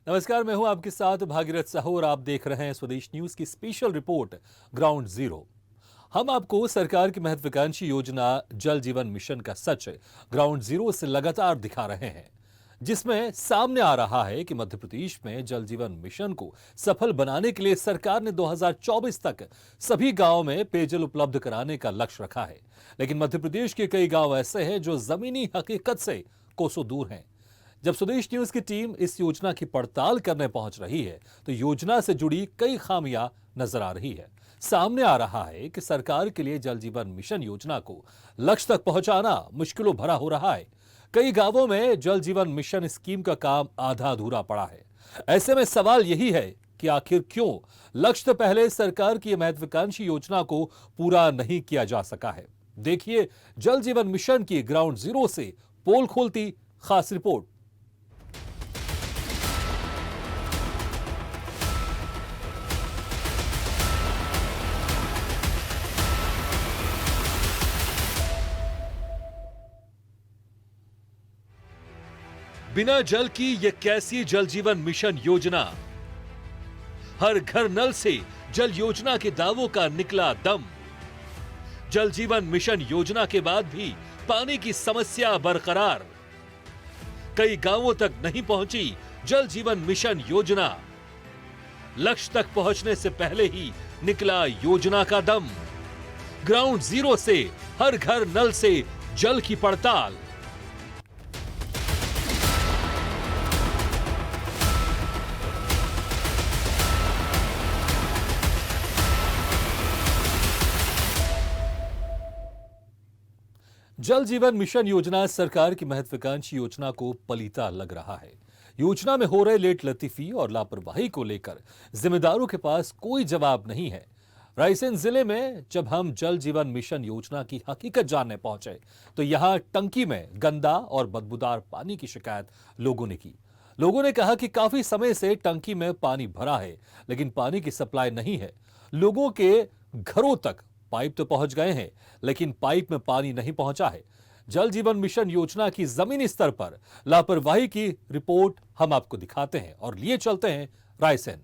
नमस्कार, मैं हूं आपके साथ भागीरथ साहू और आप देख रहे हैं स्वदेश न्यूज की स्पेशल रिपोर्ट ग्राउंड जीरो। हम आपको सरकार की महत्वाकांक्षी योजना जल जीवन मिशन का सच ग्राउंड जीरो से लगातार दिखा रहे हैं, जिसमें सामने आ रहा है कि मध्य प्रदेश में जल जीवन मिशन को सफल बनाने के लिए सरकार ने 2024 तक सभी गांवों में पेयजल उपलब्ध कराने का लक्ष्य रखा है। लेकिन मध्य प्रदेश के कई गांव ऐसे हैं जो जमीनी हकीकत से कोसों दूर हैं। जब स्वदेश न्यूज की टीम इस योजना की पड़ताल करने पहुंच रही है तो योजना से जुड़ी कई खामियां नजर आ रही है। सामने आ रहा है कि सरकार के लिए जल जीवन मिशन योजना को लक्ष्य तक पहुंचाना मुश्किलों भरा हो रहा है। कई गांवों में जल जीवन मिशन स्कीम का काम आधा अधूरा पड़ा है। ऐसे में सवाल यही है कि आखिर क्यों लक्ष्य से पहले सरकार की महत्वाकांक्षी योजना को पूरा नहीं किया जा सका है। देखिए जल जीवन मिशन की ग्राउंड जीरो से पोल खोलती खास रिपोर्ट। बिना जल की यह कैसी जल जीवन मिशन योजना। हर घर नल से जल योजना के दावों का निकला दम। जल जीवन मिशन योजना के बाद भी पानी की समस्या बरकरार। कई गांवों तक नहीं पहुंची जल जीवन मिशन योजना। लक्ष्य तक पहुंचने से पहले ही निकला योजना का दम। ग्राउंड जीरो से हर घर नल से जल की पड़ताल। जल जीवन मिशन योजना सरकार की महत्वाकांक्षी योजना को पलीता लग रहा है। योजना में हो रहे लेट लतीफी और लापरवाही को लेकर जिम्मेदारों के पास कोई जवाब नहीं है। रायसेन जिले में जब हम जल जीवन मिशन योजना की हकीकत जानने पहुंचे तो यहां टंकी में गंदा और बदबूदार पानी की शिकायत लोगों ने की। लोगों ने कहा कि काफी समय से टंकी में पानी भरा है लेकिन पानी की सप्लाई नहीं है। लोगों के घरों तक पाइप तो पहुंच गए हैं लेकिन पाइप में पानी नहीं पहुंचा है। जल जीवन मिशन योजना की जमीनी स्तर पर लापरवाही की रिपोर्ट हम आपको दिखाते हैं और लिए चलते हैं रायसेन।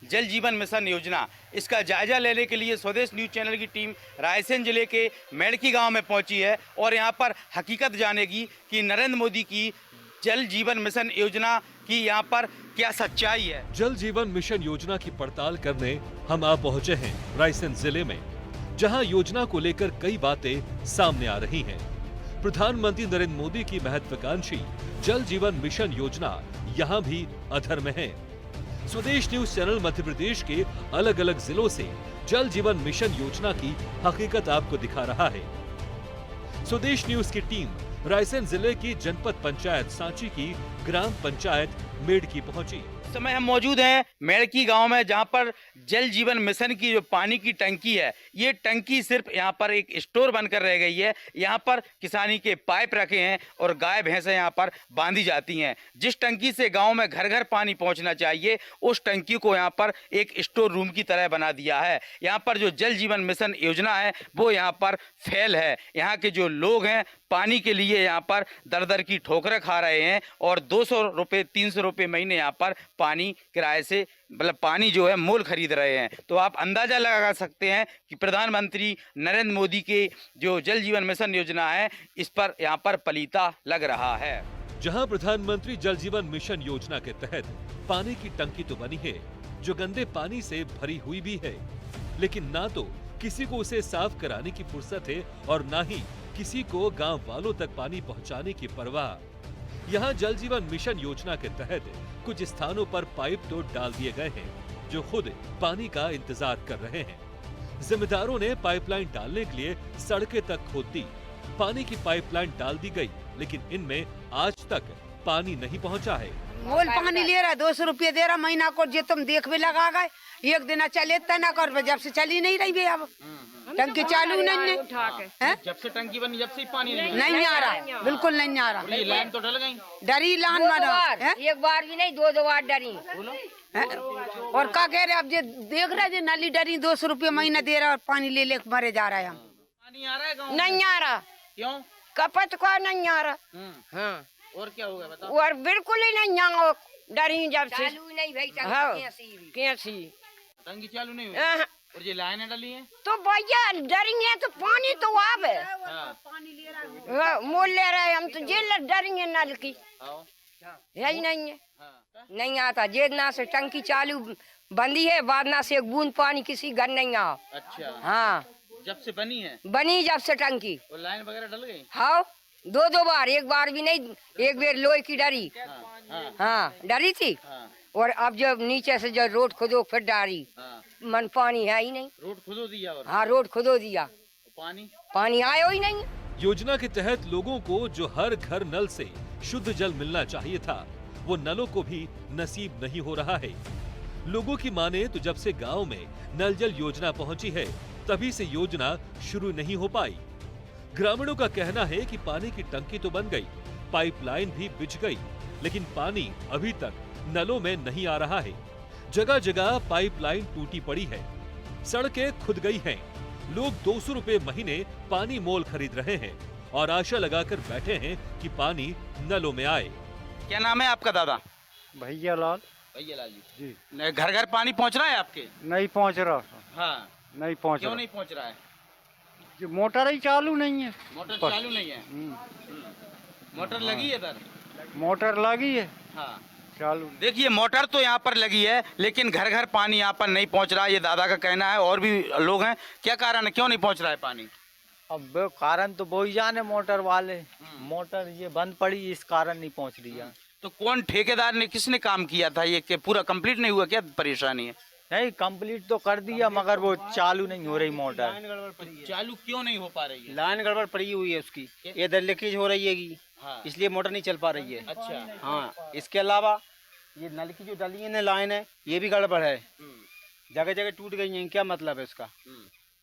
जल जीवन मिशन योजना इसका जायजा लेने के लिए स्वदेश न्यूज चैनल की टीम रायसेन जिले के मेड़की गांव में पहुंची है और यहां पर हकीकत जानेगी कि नरेंद्र मोदी की जल जीवन मिशन योजना की यहां पर क्या सच्चाई है। जल जीवन मिशन योजना की पड़ताल करने हम आ पहुंचे हैं रायसेन जिले में, जहां योजना को लेकर कई बातें सामने आ रही हैं। प्रधानमंत्री नरेंद्र मोदी की महत्वाकांक्षी जल जीवन मिशन योजना यहां भी अधर में है। स्वदेश न्यूज चैनल मध्य प्रदेश के अलग अलग जिलों से जल जीवन मिशन योजना की हकीकत आपको दिखा रहा है। स्वदेश न्यूज की टीम रायसेन जिले की जनपद पंचायत सांची की ग्राम पंचायत मेड़की पहुंची। इस समय हम मौजूद हैं मेड़की गांव में, जहां पर जल जीवन मिशन की जो पानी की टंकी है, ये टंकी सिर्फ यहां पर एक स्टोर बनकर रह गई है। यहां पर किसानी के पाइप रखे हैं और गाय भैंसें यहां पर बांधी जाती हैं। जिस टंकी से गांव में घर घर पानी पहुंचना चाहिए, उस टंकी को यहां पर एक स्टोर रूम की तरह बना दिया है। यहां पर जो जल जीवन मिशन योजना है वो यहां पर फेल है। यहाँ के जो लोग हैं पानी के लिए यहाँ पर दर दर की ठोकरें खा रहे हैं और 200 रुपये 300 रुपये महीने यहाँ पर पानी किराए से मतलब पानी जो है मोल खरीद रहे हैं। तो आप अंदाजा लगा सकते हैं कि प्रधानमंत्री नरेंद्र मोदी के जो जल जीवन मिशन योजना है इस पर यहाँ पर पलीता लग रहा है। जहां प्रधानमंत्री जल जीवन मिशन योजना के तहत पानी की टंकी तो बनी है जो गंदे पानी से भरी हुई भी है, लेकिन ना तो किसी को उसे साफ कराने की फुर्सत है और ना ही किसी को गांव वालों तक पानी पहुंचाने की परवाह। यहाँ जल जीवन मिशन योजना के तहत कुछ स्थानों पर पाइप तो डाल दिए गए हैं जो खुद पानी का इंतजार कर रहे हैं। जिम्मेदारों ने पाइपलाइन डालने के लिए सड़कें तक खोद दी, पानी की पाइपलाइन डाल दी गई, लेकिन इनमें आज तक पानी नहीं पहुंचा है। मोल पानी ले रहा है, 200 रुपये दे रहा महीना को। जो तुम देख भी लगा गए, एक दिन चले तना कर, जब से चली नहीं रही भैया, अब टंकी चालू नहीं है। जब से टंकी बनी जब से पानी नहीं आ रहा, बिल्कुल नहीं आ रहा। लाइन तो डल गई, डरी लान मारा, एक बार भी नहीं, दो बार डरी। और क्या कह रहे अब जो देख रहे जो नाली डरी 200 रुपये महीना दे रहा और पानी ले ले मरे जा रहा है। हम पानी आ रहा है गाँव नहीं आ रहा, क्यों? कपत को नहीं आ रहा। हाँ। और क्या होगा बताओ। और बिल्कुल ही नहीं यहाँ डरी जब से चालू नहीं भाई हाँ कैसी टंकी चालू नहीं हुई हाँ, और ये लाइनें डली हैं। तो भैया डरेंगे तो पानी तो आवे हाँ हाँ, मोल ले रहे हम तो जेल डरेंगे नल की आओ। है ही नहीं है हाँ नहीं आता जेदना से टंकी चालू बंदी है बादना से एक बूंद पानी किसी घर नहीं आ अच्छा, हाँ जब से बनी है बनी जब से टंकी और लाइन वगैरह डल गई। हाँ दो बार एक बार भी नहीं एक बार लोहे की डरी हाँ हाँ हाँ डरी थी हाँ और अब जब नीचे से जब रोड खुदो फिर डारी हाँ। मन पानी है ही नहीं रोड खुदो दिया और हाँ रोड खुदो दिया पानी पानी आयो ही नहीं योजना के तहत लोगों को जो हर घर नल से शुद्ध जल मिलना चाहिए था, वो नलों को भी नसीब नहीं हो रहा है। लोगों की माने तो जब से गांव में नल जल योजना पहुंची है, तभी से योजना शुरू नहीं हो पाई। ग्रामीणों का कहना है कि पानी की टंकी तो बन गई, पाइपलाइन भी बिछ गई, लेकिन पानी अभी तक नलों में नहीं आ रहा है। जगह जगह पाइपलाइन टूटी पड़ी है, सड़कें खुद गई हैं। लोग 200 रुपए महीने पानी मोल खरीद रहे हैं और आशा लगाकर बैठे हैं कि पानी नलों में आए। क्या नाम है आपका दादा? भैया लाल भैया लाल जी। जी घर घर पानी पहुंच रहा है आपके? नहीं पहुंच रहा। हाँ नहीं पहुंच क्यों रहा। नहीं पहुंच रहा है? ये मोटर ही चालू नहीं है। मोटर चालू नहीं है। मोटर लगी है इधर। मोटर लगी है हाँ चालू। देखिए मोटर तो यहाँ पर लगी है लेकिन घर घर पानी यहाँ पर नहीं पहुँच रहा, ये दादा का कहना है। और भी लोग हैं, क्या कारण है, क्यों नहीं पहुँच रहा है पानी? अब वो कारण तो वो ही जाने मोटर वाले, मोटर ये बंद पड़ी इस कारण नहीं पहुंच रही है। तो कौन ठेकेदार ने, किसने काम किया था ये, कि पूरा कंप्लीट नहीं हुआ, क्या परेशानी है? नहीं कंप्लीट तो कर दिया मगर वो चालू नहीं हो रही मोटर। चालू क्यों नहीं हो पा रही है? लाइन गड़बड़ पड़ी हुई है उसकी, इधर लीकेज हो रही है हाँ। इसलिए मोटर नहीं चल पा रही है। अच्छा हाँ, इसके अलावा ये नल की जो डली है ना लाइन है ये भी गड़बड़ है, जगह जगह टूट गई है। क्या मतलब है इसका?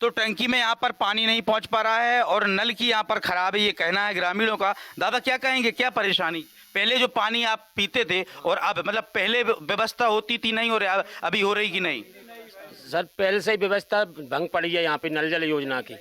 तो टंकी में यहाँ पर पानी नहीं पहुँच पा रहा है और नल की यहाँ पर खराब है, ये कहना है ग्रामीणों का। दादा क्या कहेंगे, क्या परेशानी? पहले जो पानी आप पीते थे और अब, मतलब पहले व्यवस्था होती थी नहीं, और अभी हो रही कि नहीं? सर पहले से ही व्यवस्था भंग पड़ी है यहाँ पे नल जल योजना की।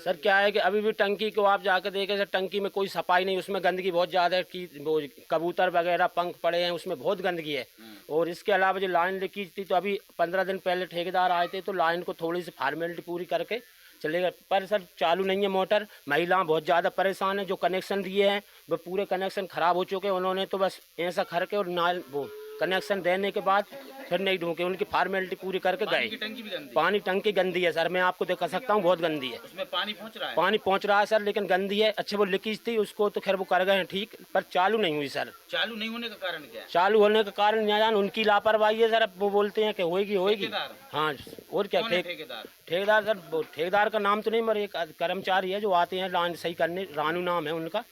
सर क्या है कि अभी भी टंकी को आप जाकर देखें सर, टंकी में कोई सफाई नहीं, उसमें गंदगी बहुत ज़्यादा है कि वो कबूतर वगैरह पंख पड़े हैं, उसमें बहुत गंदगी है। और इसके अलावा जो लाइन लीकेज थी तो अभी 15 दिन पहले ठेकेदार आए थे तो लाइन को थोड़ी सी फॉर्मेलिटी पूरी करके चलेगा, पर सर चालू नहीं है मोटर। महिलाएं बहुत ज़्यादा परेशान हैं, जो कनेक्शन दिए हैं वो पूरे कनेक्शन ख़राब हो चुके हैं। उन्होंने तो बस ऐसा करके और नाल वो कनेक्शन देने के बाद फिर नहीं ढूंढे, उनकी फॉर्मेलिटी पूरी करके गए। पानी टंकी गंदी है सर, मैं आपको दिखा सकता हूँ, बहुत गंदी है। उसमें पानी पहुँच रहा है? पानी पहुँच रहा है सर लेकिन गंदी है। अच्छे वो लीकेज थी उसको तो खैर वो कर गए हैं ठीक, पर चालू नहीं हुई सर। चालू नहीं होने का कारण क्या है? चालू होने का कारण नहीं जान, उनकी लापरवाही है सर। अब वो बोलते हैं कि होएगी होएगी। ठेकेदार? हाँ और क्या कौन है ठेकेदार? ठेकेदार सर वो ठेकेदार का नाम तो नहीं, मगर एक कर्मचारी है जो आते हैं लाइन सही करने, रानू नाम है उनका।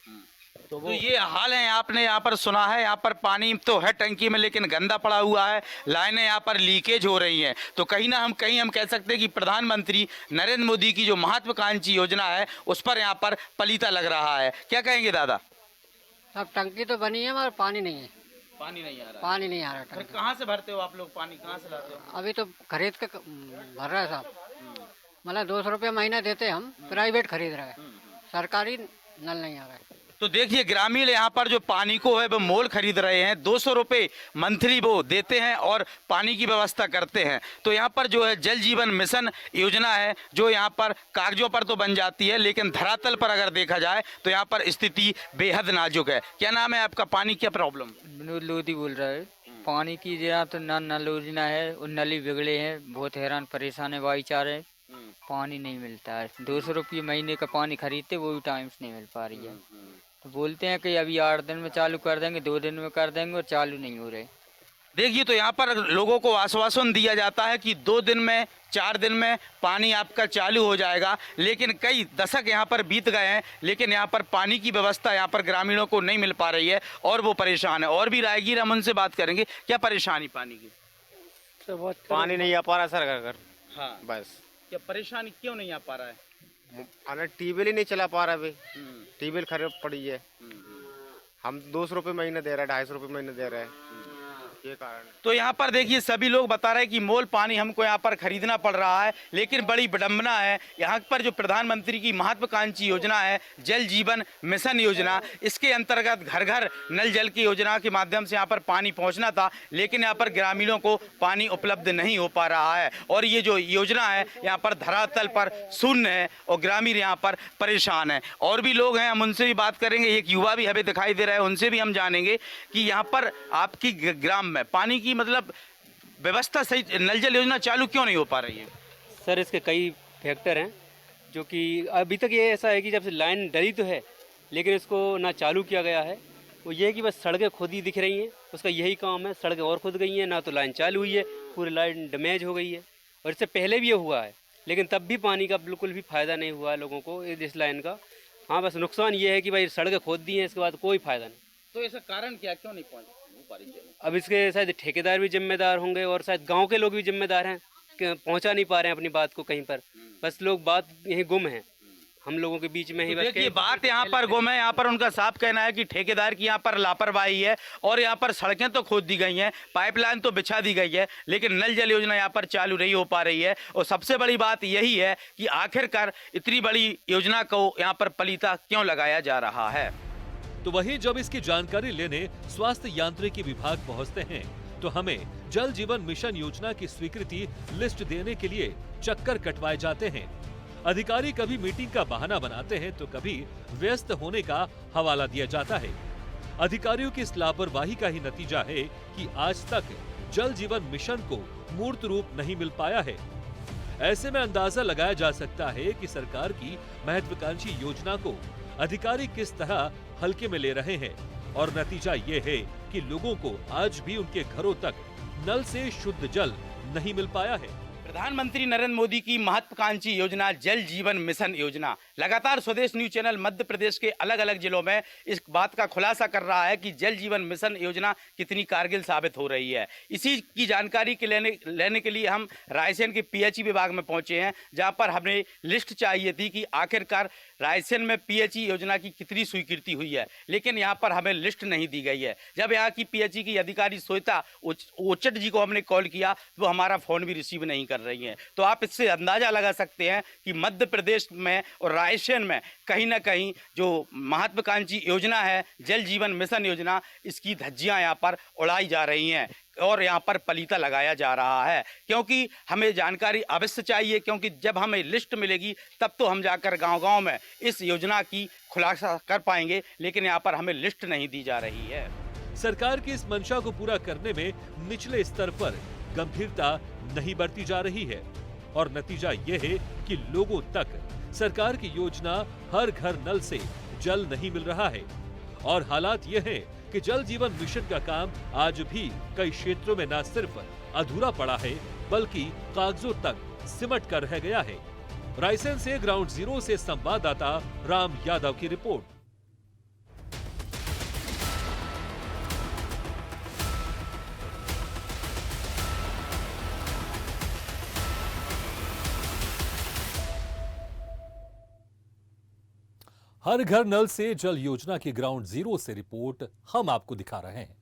तो तो ये हाल है, आपने यहाँ पर सुना है, यहाँ पर पानी तो है टंकी में लेकिन गंदा पड़ा हुआ है, लाइनें यहाँ पर लीकेज हो रही हैं। तो कहीं हम कह सकते हैं कि प्रधानमंत्री नरेंद्र मोदी की जो महत्वाकांक्षी योजना है उस पर यहाँ पर पलीता लग रहा है। क्या कहेंगे दादा? अब टंकी तो बनी है मगर पानी नहीं है। पानी नहीं आ रहा? पानी नहीं आ रहा फिर टंकी। कहाँ से भरते हो आप लोग पानी, कहाँ से लाते हो? अभी तो खरीद के भर रहे हैं साहब, मतलब 200 रुपये महीना देते हम, प्राइवेट खरीद रहे हैं, सरकारी नल नहीं आ रहा है। तो देखिए ग्रामीण यहाँ पर जो पानी को है वो मोल खरीद रहे हैं, 200 रुपये मंथली वो देते हैं और पानी की व्यवस्था करते हैं। तो यहाँ पर जो है जल जीवन मिशन योजना है जो यहाँ पर कागजों पर तो बन जाती है लेकिन धरातल पर अगर देखा जाए तो यहाँ पर स्थिति बेहद नाजुक है। क्या नाम है आपका? पानी क्या प्रॉब्लम? विनोद लोधी बोल रहा है। पानी की जहाँ तो नल योजना है, उन नली बिगड़े हैं, बहुत हैरान परेशान है भाईचारे। पानी नहीं मिलता है, 200 रुपये महीने का पानी खरीदते वो भी टाइम से नहीं मिल पा रही है। तो बोलते हैं कि अभी 8 दिन में चालू कर देंगे, 2 दिन में कर देंगे, और चालू नहीं हो रहे। देखिए तो यहाँ पर लोगों को आश्वासन दिया जाता है कि 2 दिन में, 4 दिन में पानी आपका चालू हो जाएगा, लेकिन कई दशक यहाँ पर बीत गए हैं लेकिन यहाँ पर पानी की व्यवस्था यहाँ पर ग्रामीणों को नहीं मिल पा रही है और वो परेशान है। और भी राहगीर हम उनसे बात करेंगे, क्या परेशानी पानी की? पानी नहीं आ पा रहा सर घर। हाँ बस क्या परेशानी क्यों नहीं आ पा रहा है? टीबीएल ही नहीं चला पा रहा है, टीबीएल खराब पड़ी है। हम 200 रुपये महीने दे रहे हैं, 250 रुपये महीने दे रहे हैं, ये कारण तो यहाँ पर देखिए सभी लोग बता रहे हैं कि मोल पानी हमको यहाँ पर खरीदना पड़ रहा है, लेकिन बड़ी विडंबना है यहाँ पर जो प्रधानमंत्री की महत्वाकांक्षी योजना है जल जीवन मिशन योजना, इसके अंतर्गत घर घर नल जल की योजना के माध्यम से यहाँ पर पानी पहुँचना था, लेकिन यहाँ पर ग्रामीणों को पानी उपलब्ध नहीं हो पा रहा है और ये जो योजना है यहाँ पर धरातल पर शून्य है और ग्रामीण यहाँ पर परेशान है। और भी लोग हैं, हम उनसे भी बात करेंगे, एक युवा भी हमें दिखाई दे रहा है, उनसे भी हम जानेंगे कि यहाँ पर आपकी ग्राम में पानी की मतलब व्यवस्था सही, नल जल योजना चालू क्यों नहीं हो पा रही है? सर इसके कई फैक्टर हैं, जो कि अभी तक ये ऐसा है कि जब से लाइन डली तो है लेकिन इसको ना चालू किया गया है। वो ये है कि बस सड़कें खुद ही दिख रही हैं, उसका यही काम है, सड़कें और खुद गई हैं, ना तो लाइन चालू हुई है, पूरी लाइन डैमेज हो गई है। और इससे पहले भी ये हुआ है लेकिन तब भी पानी का बिल्कुल भी फ़ायदा नहीं हुआ है लोगों को इस लाइन का। हाँ, बस नुकसान ये है कि भाई सड़कें खोद दी हैं, इसके बाद कोई फ़ायदा नहीं। तो ऐसा कारण क्या, क्यों नहीं पहुँच पा रही है? अब इसके शायद ठेकेदार भी जिम्मेदार होंगे और शायद गांव के लोग भी जिम्मेदार हैं कि पहुंचा नहीं पा रहे हैं अपनी बात को कहीं पर, बस लोग बात यहीं गुम है हम लोगों के बीच में ही। तो देखिए बात यहाँ पर गुम है, यहाँ पर उनका साफ कहना है कि ठेकेदार की यहाँ पर लापरवाही है और यहाँ पर सड़कें तो खोद दी गई हैं, पाइपलाइन तो बिछा दी गई है, लेकिन नल जल योजना यहाँ पर चालू नहीं हो पा रही है। और सबसे बड़ी बात यही है कि आखिरकार इतनी बड़ी योजना को यहाँ पर पलीता क्यों लगाया जा रहा है। तो वहीं जब इसकी जानकारी लेने स्वास्थ्य यांत्रिकी विभाग पहुंचते हैं तो हमें जल जीवन मिशन योजना की स्वीकृति लिस्ट देने के लिए चक्कर कटवाए जाते हैं। अधिकारी कभी मीटिंग का बहाना बनाते हैं तो कभी व्यस्त होने का हवाला दिया जाता है। अधिकारियों की इस लापरवाही का ही नतीजा है कि आज तक जल जीवन मिशन को मूर्त रूप नहीं मिल पाया है। ऐसे में अंदाजा लगाया जा सकता है कि सरकार की महत्वाकांक्षी योजना को अधिकारी किस तरह हल्के में ले रहे हैं और नतीजा ये है कि लोगों को आज भी उनके घरों तक नल से शुद्ध जल नहीं मिल पाया है। प्रधानमंत्री नरेंद्र मोदी की महत्वाकांक्षी योजना जल जीवन मिशन योजना लगातार स्वदेश न्यूज चैनल मध्य प्रदेश के अलग अलग जिलों में इस बात का खुलासा कर रहा है कि जल जीवन मिशन योजना कितनी कारगर साबित हो रही है। इसी की जानकारी के लेने के लिए हम रायसेन के पीएचई विभाग में पहुंचे हैं, जहां पर हमें लिस्ट चाहिए थी कि आखिरकार रायसेन में पीएचई योजना की कितनी स्वीकृति हुई है, लेकिन यहाँ पर हमें लिस्ट नहीं दी गई है। जब यहाँ की पीएचई की अधिकारी श्वेता ओचट जी को हमने कॉल किया, वो हमारा फोन भी रिसीव नहीं कर रही हैं। तो आप इससे अंदाजा लगा सकते हैं कि मध्य प्रदेश में और रायसेन में कहीं ना कहीं जो महत्वाकांक्षी योजना है जल जीवन मिशन योजना, इसकी धज्जियां यहाँ पर उड़ाई जा रही हैं और यहाँ पर पलीता लगाया जा रहा है। क्योंकि हमें जानकारी अवश्य चाहिए, क्योंकि जब हमें लिस्ट मिलेगी तब तो हम जाकर गांव-गांव में इस योजना की खुलासा कर पाएंगे, लेकिन यहाँ पर हमें लिस्ट नहीं दी जा रही है। सरकार की इस मंशा को पूरा करने में निचले स्तर पर गंभीरता नहीं बरती जा रही है और नतीजा ये है कि लोगों तक सरकार की योजना हर घर नल से जल नहीं मिल रहा है। और हालात ये हैं कि जल जीवन मिशन का काम आज भी कई क्षेत्रों में न सिर्फ अधूरा पड़ा है बल्कि कागजों तक सिमट कर रह गया है। रायसेन से ग्राउंड जीरो से संवाददाता राम यादव की रिपोर्ट। हर घर नल से जल योजना की ग्राउंड जीरो से रिपोर्ट हम आपको दिखा रहे हैं।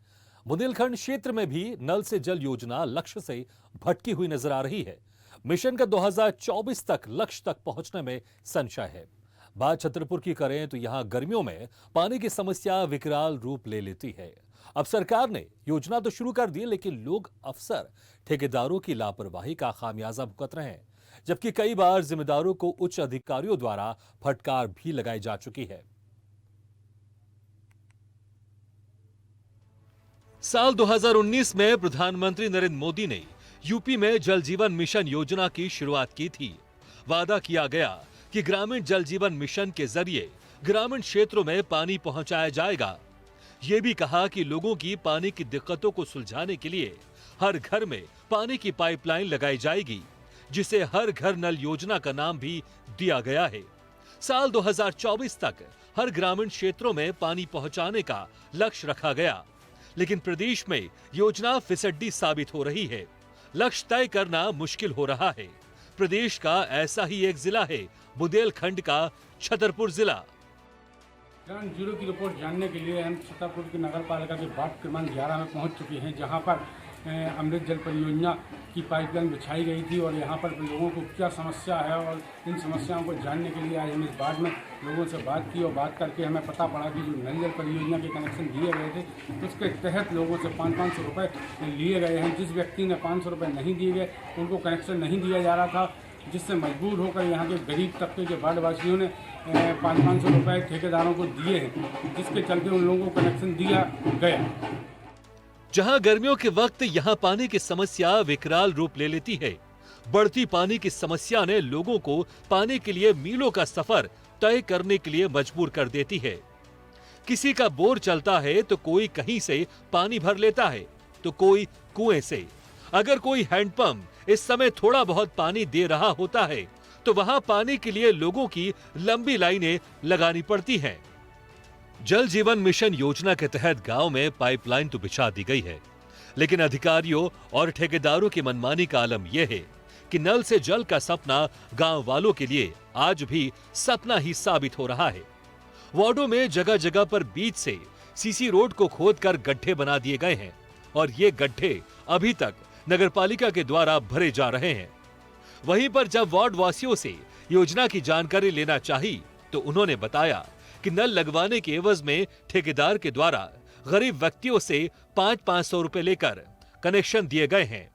बुंदेलखंड क्षेत्र में भी नल से जल योजना लक्ष्य से भटकी हुई नजर आ रही है। मिशन का 2024 तक लक्ष्य तक पहुंचने में संशय है। बात छतरपुर की करें तो यहां गर्मियों में पानी की समस्या विकराल रूप ले लेती है। अब सरकार ने योजना तो शुरू कर दी, लेकिन लोग अफसर ठेकेदारों की लापरवाही का खामियाजा भुगत रहे हैं, जबकि कई बार जिम्मेदारों को उच्च अधिकारियों द्वारा फटकार भी लगाई जा चुकी है। साल 2019 में प्रधानमंत्री नरेंद्र मोदी ने यूपी में जल जीवन मिशन योजना की शुरुआत की थी। वादा किया गया कि ग्रामीण जल जीवन मिशन के जरिए ग्रामीण क्षेत्रों में पानी पहुंचाया जाएगा। ये भी कहा कि लोगों की पानी की दिक्कतों को सुलझाने के लिए हर घर में पानी की पाइपलाइन लगाई जाएगी, जिसे हर घर नल योजना का नाम भी दिया गया है। साल 2024 तक हर ग्रामीण क्षेत्रों में पानी पहुंचाने का लक्ष्य रखा गया, लेकिन प्रदेश में योजना फिसड्डी साबित हो रही है। लक्ष्य तय करना मुश्किल हो रहा है। प्रदेश का ऐसा ही एक जिला है बुंदेलखंड का छतरपुर जिला। ग्राउंड जीरो की रिपोर्ट जानने के लिए हम छतरपुर की नगर पालिका के वार्ड क्रमांक 11 में पहुंच चुके हैं, जहां पर अमृत जल परियोजना की पाइपलाइन बिछाई गई थी और यहां पर लोगों को क्या समस्या है और इन समस्याओं को जानने के लिए आज हम इस वार्ड में लोगों से बात की और बात करके हमें पता पड़ा कि जो नल जल परियोजना के कनेक्शन दिए गए थे उसके तहत लोगों से 500 रुपये लिए गए हैं। जिस व्यक्ति ने 500 रुपये नहीं दिए गए उनको कनेक्शन नहीं दिया जा रहा था, जिससे मजबूर होकर यहाँ के गरीब तबके के वार्डवासियों ने 500 रुपये ठेकेदारों को दिए हैं, जिसके चलते उन लोगों को कनेक्शन दिया गया। जहां गर्मियों के वक्त यहां पानी की समस्या विकराल रूप ले लेती है, बढ़ती पानी की समस्या ने लोगों को पानी के लिए मीलों का सफर तय करने के लिए मजबूर कर देती है। किसी का बोर चलता है तो कोई कहीं से पानी भर लेता है तो कोई कुएं से। अगर कोई हैंडपंप इस समय थोड़ा बहुत पानी दे रहा होता है तो वहां पानी के लिए लोगों की लंबी लाइनें लगानी पड़ती हैं। जल जीवन मिशन योजना के तहत गांव में पाइपलाइन तो बिछा दी गई है, लेकिन अधिकारियों और ठेकेदारों की मनमानी का आलम यह है कि नल से जल का सपना गांव वालों के लिए आज भी सपना ही साबित हो रहा है। वार्डों में जगह जगह पर बीच से सीसी रोड को खोदकर गड्ढे बना दिए गए हैं और ये गड्ढे अभी तक नगरपालिका के द्वारा भरे जा रहे हैं। वहीं पर जब वार्ड वासियों से योजना की जानकारी लेना चाहिए तो उन्होंने बताया कि नल लगवाने के एवज में ठेकेदार के द्वारा गरीब व्यक्तियों से 500 रुपए लेकर कनेक्शन दिए गए हैं।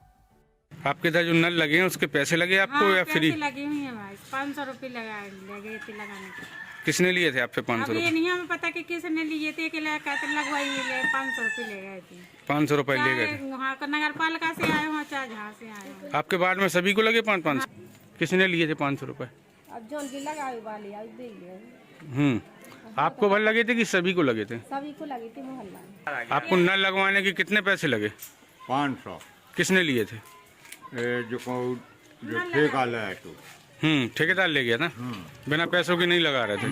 आपके इधर जो नल लगे हैं उसके पैसे लगे आपको या फ्री? लगी हुई है भाई, 500 रुपए लगे थे लगाने के। किसने लिए थे आपसे 500 रुपए? ये नहीं हमें पता कि किसने लिए थे कि लगवाई मिले 500 रुपए ले गए थे। 500 रुपए ले गए थे? वहाँ नगर पालिका से आए हो चाहे जहाँ से आए हो। आपके वार्ड में सभी को लगे 500? किसने लिए थे 500 रुपए? अब जो भी लगाई वाली दे लिया। आपको भर लगे थे कि सभी को लगे थे? सभी को लगे थे मोहल्ला। आपको नल लगवाने के कितने पैसे लगे? 500। किसने लिए थे? जो ठेका लाया तो ठेकेदार ले गया था, बिना पैसों के नहीं लगा रहे थे।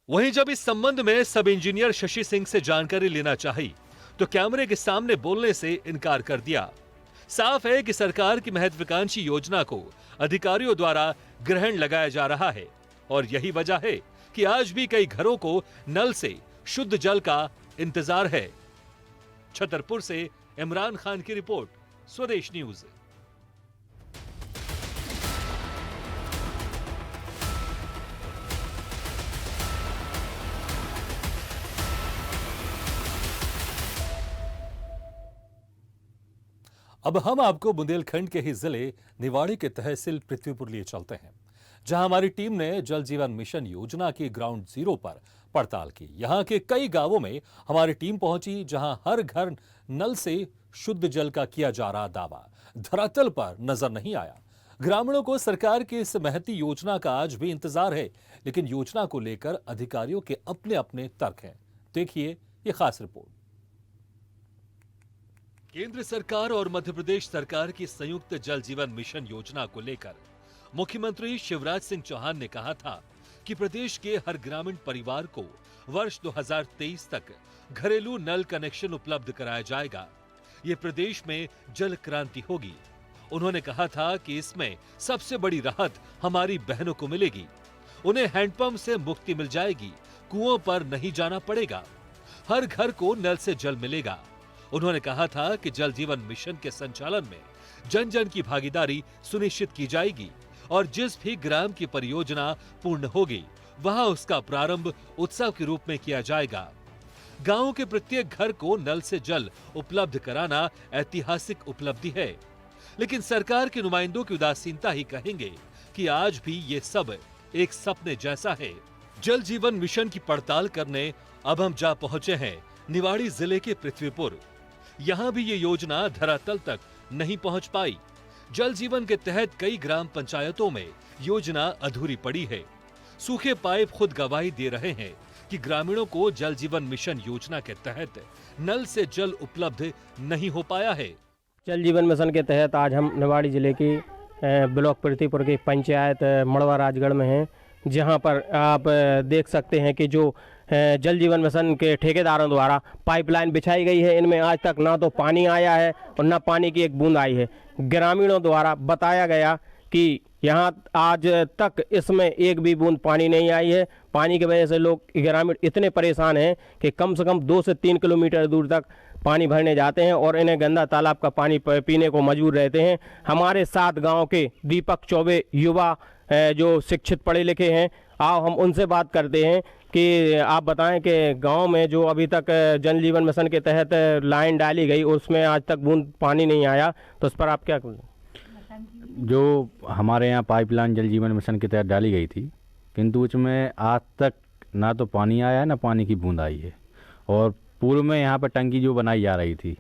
वहीं जब इस संबंध में सब इंजीनियर शशि सिंह से जानकारी लेना चाहिए तो कैमरे के सामने बोलने से इनकार कर दिया। साफ है कि सरकार की महत्वाकांक्षी योजना को अधिकारियों द्वारा ग्रहण लगाया जा रहा है और यही वजह है कि आज भी कई घरों को नल से शुद्ध जल का इंतजार है। छतरपुर से इमरान खान की रिपोर्ट, स्वदेश न्यूज। अब हम आपको बुंदेलखंड के ही जिले निवाड़ी के तहसील पृथ्वीपुर लिए चलते हैं, जहां हमारी टीम ने जल जीवन मिशन योजना की ग्राउंड जीरो पर पड़ताल की। यहां के कई गांवों में हमारी टीम पहुंची, जहां हर घर नल से शुद्ध जल का किया जा रहा दावा धरातल पर नजर नहीं आया। ग्रामीणों को सरकार की इस महती योजना का आज भी इंतजार है, लेकिन योजना को लेकर अधिकारियों के अपने अपने तर्क हैं। देखिए ये खास रिपोर्ट। केंद्र सरकार और मध्य प्रदेश सरकार की संयुक्त जल जीवन मिशन योजना को लेकर मुख्यमंत्री शिवराज सिंह चौहान ने कहा था कि प्रदेश के हर ग्रामीण परिवार को वर्ष 2023 तक घरेलू नल कनेक्शन उपलब्ध कराया जाएगा। ये प्रदेश में जल क्रांति होगी। उन्होंने कहा था कि इसमें सबसे बड़ी राहत हमारी बहनों को मिलेगी। उन्हें हैंडपंप से मुक्ति मिल जाएगी, कुओं पर नहीं जाना पड़ेगा, हर घर को नल से जल मिलेगा। उन्होंने कहा था कि जल जीवन मिशन के संचालन में जन जन की भागीदारी सुनिश्चित की जाएगी और जिस भी ग्राम की परियोजना पूर्ण होगी वहां उसका प्रारंभ उत्सव के रूप में किया जाएगा। गांव के प्रत्येक घर को नल से जल उपलब्ध कराना ऐतिहासिक उपलब्धि है, लेकिन सरकार के नुमाइंदों की उदासीनता ही कहेंगे कि आज भी ये सब एक सपने जैसा है। जल जीवन मिशन की पड़ताल करने अब हम जा पहुंचे हैं निवाड़ी जिले के पृथ्वीपुर। यहाँ भी ये योजना धरातल तक नहीं पहुंच पाई। जल जीवन के तहत कई ग्राम पंचायतों में योजना अधूरी पड़ी है। सूखे पाइप खुद गवाही दे रहे हैं कि ग्रामीणों को जल जीवन मिशन योजना के तहत नल से जल उपलब्ध नहीं हो पाया है। जल जीवन मिशन के तहत आज हम निवाड़ी जिले की ब्लॉक पृथ्वीपुर की पंचायत मड़वा राजगढ़ में हैं, जहां पर आप देख सकते हैं कि जो जल जीवन मिशन के ठेकेदारों द्वारा पाइपलाइन बिछाई गई है, इनमें आज तक ना तो पानी आया है और ना पानी की एक बूंद आई है। ग्रामीणों द्वारा बताया गया कि यहाँ आज तक इसमें एक भी बूंद पानी नहीं आई है। पानी की वजह से लोग ग्रामीण इतने परेशान हैं कि कम से कम 2 से 3 किलोमीटर दूर तक पानी भरने जाते हैं और इन्हें गंदा तालाब का पानी पीने को मजबूर रहते हैं। हमारे साथ गांव के दीपक चौबे युवा जो शिक्षित पढ़े लिखे हैं, आओ हम उनसे बात करते हैं कि आप बताएं कि गांव में जो अभी तक जल जीवन मिशन के तहत लाइन डाली गई उसमें आज तक बूंद पानी नहीं आया, तो उस पर आप क्या कहें? जो हमारे यहाँ पाइपलाइन जल जीवन मिशन के तहत डाली गई थी, किंतु उसमें आज तक ना तो पानी आया है ना पानी की बूंद आई है। और पूर्व में यहाँ पर टंकी जो बनाई जा रही थी,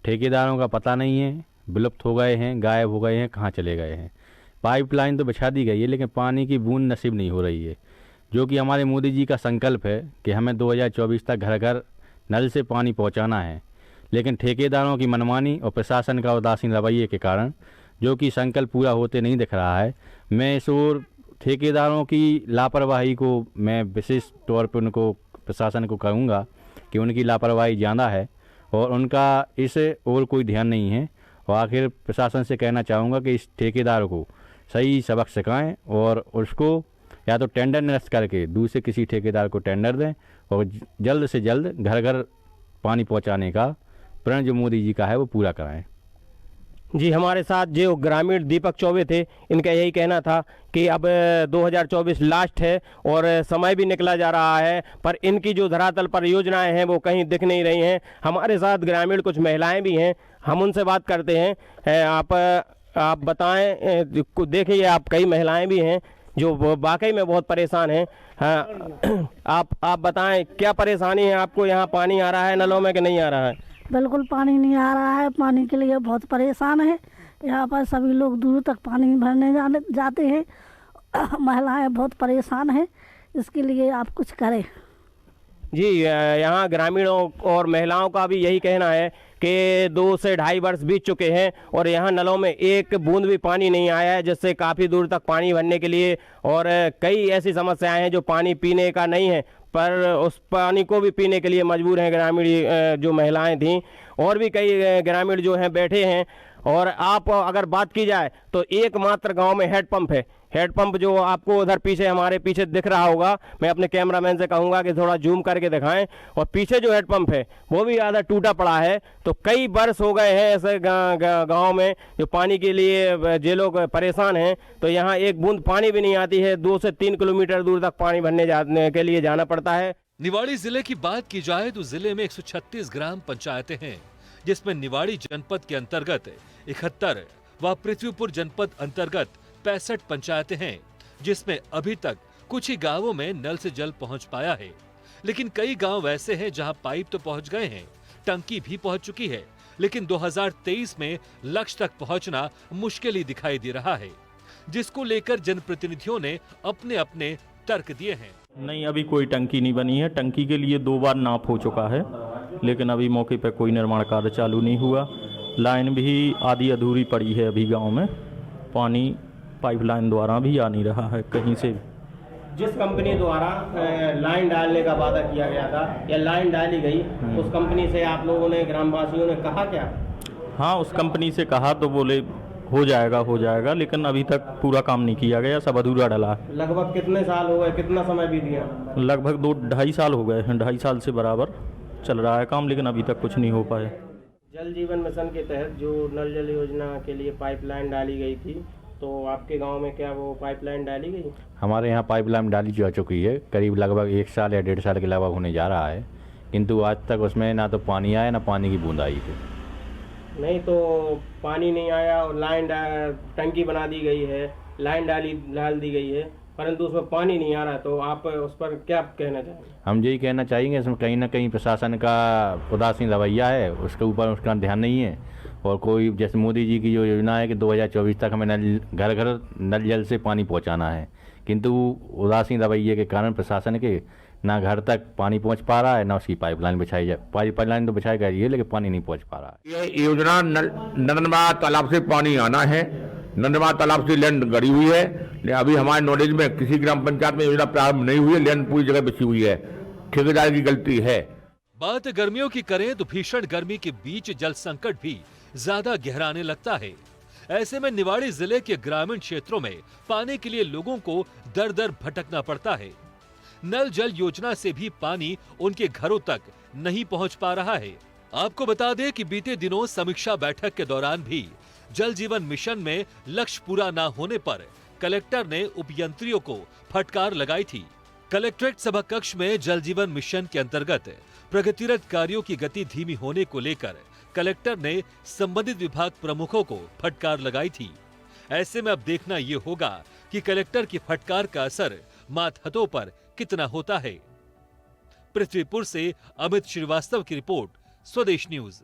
ठेकेदारों का पता नहीं है, विलुप्त हो गए हैं, गायब हो गए हैं, कहाँ चले गए हैं। पाइपलाइन तो बिछा दी गई है लेकिन पानी की बूंद नसीब नहीं हो रही है, जो कि हमारे मोदी जी का संकल्प है कि हमें 2024 तक घर घर नल से पानी पहुँचाना है। लेकिन ठेकेदारों की मनमानी और प्रशासन का उदासीन रवैये के कारण जो कि संकल्प पूरा होते नहीं दिख रहा है। मैं इस ओर ठेकेदारों की लापरवाही को मैं विशेष तौर पर उनको प्रशासन को कहूँगा कि उनकी लापरवाही ज़्यादा है और उनका इस ओर कोई ध्यान नहीं है। और आखिर प्रशासन से कहना चाहूँगा कि इस ठेकेदार को सही सबक सिखाएं और उसको या तो टेंडर निरस्त करके दूसरे किसी ठेकेदार को टेंडर दें और जल्द से जल्द घर घर पानी पहुँचाने का प्रण जो मोदी जी का है वो पूरा कराएँ। जी, हमारे साथ जो ग्रामीण दीपक चौबे थे, इनका यही कहना था कि अब 2024 लास्ट है और समय भी निकला जा रहा है, पर इनकी जो धरातल पर योजनाएं हैं वो कहीं दिख नहीं रही हैं। हमारे साथ ग्रामीण कुछ महिलाएं भी हैं, हम उनसे बात करते हैं। आप बताएं, देखिए आप कई महिलाएं भी हैं जो वाकई में बहुत परेशान हैं। आप बताएं क्या परेशानी है आपको? यहाँ पानी आ रहा है नलों में कि नहीं आ रहा है? बिल्कुल पानी नहीं आ रहा है, पानी के लिए बहुत परेशान है। यहाँ पर सभी लोग दूर तक पानी भरने जाते हैं, महिलाएं बहुत परेशान हैं, इसके लिए आप कुछ करें। जी, यहाँ ग्रामीणों और महिलाओं का भी यही कहना है कि 2 से ढाई वर्ष बीत चुके हैं और यहाँ नलों में एक बूंद भी पानी नहीं आया है, जिससे काफ़ी दूर तक पानी भरने के लिए और कई ऐसी समस्याएं हैं जो पानी पीने का नहीं है, पर उस पानी को भी पीने के लिए मजबूर हैं ग्रामीण जो महिलाएं थीं। और भी कई ग्रामीण जो हैं बैठे हैं। और आप अगर बात की जाए तो एकमात्र गांव में हेडपंप है। हेडपंप जो आपको उधर पीछे हमारे पीछे दिख रहा होगा, मैं अपने कैमरामैन से कहूंगा कि थोड़ा जूम करके दिखाएं। और पीछे जो हेडपंप है वो भी आधा टूटा पड़ा है। तो कई वर्ष हो गए हैं ऐसे गाँव में जो पानी के लिए जे लोग परेशान हैं। तो यहाँ एक बूंद पानी भी नहीं आती है, 2 से 3 किलोमीटर दूर तक पानी भरने जाने के लिए जाना पड़ता है। निवाड़ी जिले की बात की जाए तो जिले में 136 ग्राम पंचायतें हैं, जिसमें निवाड़ी जनपद के अंतर्गत 71 व पृथ्वीपुर जनपद अंतर्गत 65 पंचायतें हैं, जिसमें अभी तक कुछ ही गांवों में नल से जल पहुंच पाया है। लेकिन कई गांव वैसे हैं जहां पाइप तो पहुंच गए हैं, टंकी भी पहुंच चुकी है, लेकिन 2023 में लक्ष्य तक पहुंचना मुश्किल ही दिखाई दे रहा है, जिसको लेकर जनप्रतिनिधियों ने अपने अपने तर्क दिए हैं। नहीं, अभी कोई टंकी नहीं बनी है। टंकी के लिए 2 बार नाप हो चुका है, लेकिन अभी मौके पर कोई निर्माण कार्य चालू नहीं हुआ। लाइन भी आधी अधूरी पड़ी है अभी गांव में, पानी पाइपलाइन द्वारा भी आ नहीं रहा है कहीं से। जिस कंपनी द्वारा लाइन डालने का वादा किया गया था या लाइन डाली गई, उस कंपनी से आप लोगों ने, ग्रामवासियों ने कहा क्या? हाँ, उस कंपनी से कहा तो बोले हो जाएगा, लेकिन अभी तक पूरा काम नहीं किया गया, सब अधूरा डला है। लगभग कितने साल हो गए, कितना समय बीत गया? लगभग 2-2.5 साल हो गए हैं, 2.5 साल से बराबर चल रहा है काम, लेकिन अभी तक कुछ नहीं हो पाया। जल जीवन मिशन के तहत जो नल जल योजना के लिए पाइपलाइन डाली गई थी, तो आपके गांव में क्या वो पाइपलाइन डाली गई? हमारे यहाँ पाइपलाइन डाली जा चुकी है, करीब लगभग 1 साल या 1.5 साल के लगभग होने जा रहा है, किंतु आज तक उसमें ना तो पानी आया ना पानी की बूंद आई है। नहीं, तो पानी नहीं आया और लाइन टंकी बना दी गई है, लाइन डाल दी गई है, परंतु उसमें पानी नहीं आ रहा, तो आप उस पर क्या कहना चाहेंगे? हम यही कहना चाहेंगे इसमें कहीं ना कहीं प्रशासन का उदासीन रवैया है, उसके ऊपर उसका ध्यान नहीं है। और कोई जैसे मोदी जी की जो योजना है कि 2024 तक हमें घर घर नल जल से पानी पहुंचाना है, किंतु उदासीन रवैये के कारण प्रशासन के ना घर तक पानी पहुंच पा रहा है, ना उसकी पाइपलाइन बिछाई जाए। पाइपलाइन तो बिछाई गई है लेकिन पानी नहीं पहुंच पा रहा है। ये योजना नर्मदा तालाब से पानी आना है, नर्मदा तालाब से लैंड गड़ी हुई है। अभी हमारे नॉलेज में किसी ग्राम पंचायत में योजना प्रारंभ नहीं हुई है, लैंड पूरी जगह बिछी हुई है, ठेकेदार की गलती है। बात गर्मियों की करें तो भीषण गर्मी के बीच जल संकट भी ज्यादा गहराने लगता है। ऐसे में निवाड़ी जिले के ग्रामीण क्षेत्रों में पानी के लिए लोगों को दर दर भटकना पड़ता है। नल जल योजना से भी पानी उनके घरों तक नहीं पहुंच पा रहा है। आपको बता दें कि बीते दिनों समीक्षा बैठक के दौरान भी जल जीवन मिशन में लक्ष्य पूरा न होने पर कलेक्टर ने उपयंत्रियों को फटकार लगाई थी। कलेक्ट्रेट सभा कक्ष में जल जीवन मिशन के अंतर्गत प्रगतिरत कार्यों की गति धीमी होने को लेकर कलेक्टर ने संबंधित विभाग प्रमुखों को फटकार लगाई थी। ऐसे में अब देखना ये होगा कि कलेक्टर की फटकार का असर मातहतों पर कितना होता है। पृथ्वीपुर से अमित श्रीवास्तव की रिपोर्ट, स्वदेश न्यूज।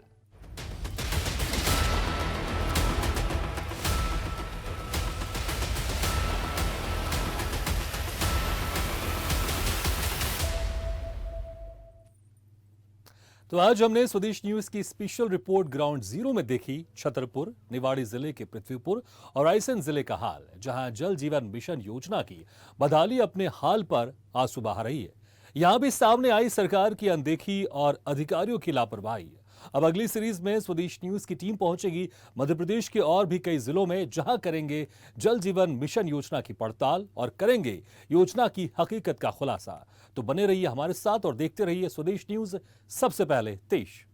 तो आज हमने स्वदेश न्यूज की स्पेशल रिपोर्ट ग्राउंड जीरो में देखी छतरपुर, निवाड़ी जिले के पृथ्वीपुर और रायसेन जिले का हाल, जहां जल जीवन मिशन योजना की बदहाली अपने हाल पर आंसू बहा रही है। यहां भी सामने आई सरकार की अनदेखी और अधिकारियों की लापरवाही। अब अगली सीरीज में स्वदेश न्यूज की टीम पहुंचेगी मध्य प्रदेश के और भी कई जिलों में, जहां करेंगे जल जीवन मिशन योजना की पड़ताल और करेंगे योजना की हकीकत का खुलासा। तो बने रहिए हमारे साथ और देखते रहिए स्वदेश न्यूज, सबसे पहले देश।